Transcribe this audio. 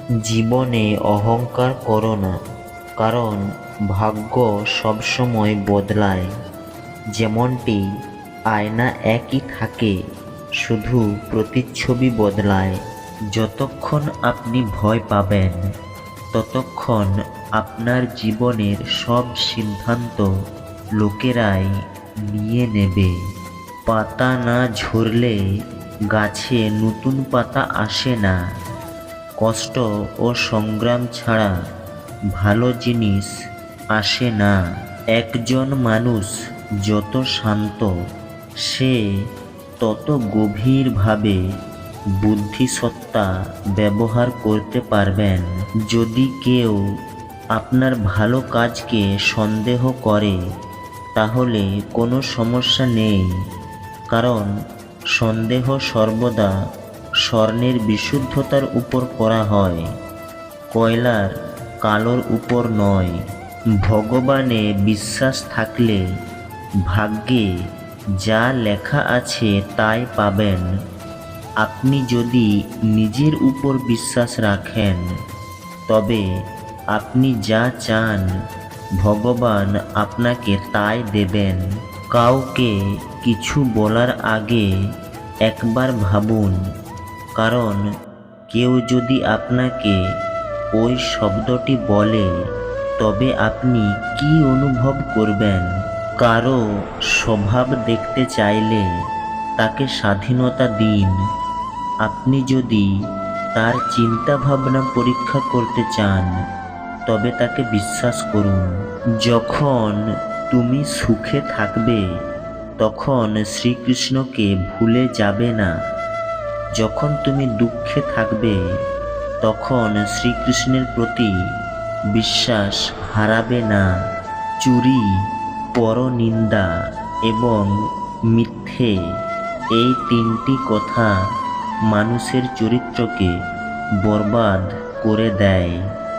জীবনে অহংকার করো না, কারণ ভাগ্য সবসময় বদলায়। যেমনটি আয়না একই থাকে, শুধু প্রতিচ্ছবি বদলায়। যতক্ষণ আপনি ভয় পাবেন, ততক্ষণ আপনার জীবনের সব সিদ্ধান্ত লোকেরাই নিয়ে নেবে। পাতা না ঝরলে গাছে নতুন পাতা আসে না। কষ্ট ও সংগ্রাম ছাড়া ভালো জিনিস আসে না। একজন মানুষ যত শান্ত, সে তত গভীরভাবে বুদ্ধিসত্তা ব্যবহার করতে পারবেন। যদি কেউ আপনার ভালো কাজকে সন্দেহ করে, তাহলে কোনো সমস্যা নেই, কারণ সন্দেহ সর্বদা স্বর্ণের বিশুদ্ধতার উপর করা হয়, কয়লার কালোর উপর নয়। ভগবানে বিশ্বাস থাকলে ভাগ্যে যা লেখা আছে তাই পাবেন। আপনি যদি নিজের উপর বিশ্বাস রাখেন, তবে আপনি যা চান ভগবান আপনাকে তাই দেবেন। কাউকে কিছু বলার আগে একবার ভাবুন, কারণ কেউ যদি আপনাকে ওই শব্দটি বলে, তবে আপনি কি অনুভব করবেন? কারো স্বভাব দেখতে চাইলে তাকে স্বাধীনতা দিন। আপনি যদি তার চিন্তাভাবনা পরীক্ষা করতে চান, তবে তাকে বিশ্বাস করুন। যখন তুমি সুখে থাকবে, তখন শ্রীকৃষ্ণকে ভুলে যাবে না। যখন তুমি দুঃখে থাকবে, তখন শ্রীকৃষ্ণের প্রতি বিশ্বাস হারাবে না। চুরি, পরনিন্দা এবং মিথ্যে, এই তিনটি কথা মানুষের চরিত্রকে বরবাদ করে দেয়।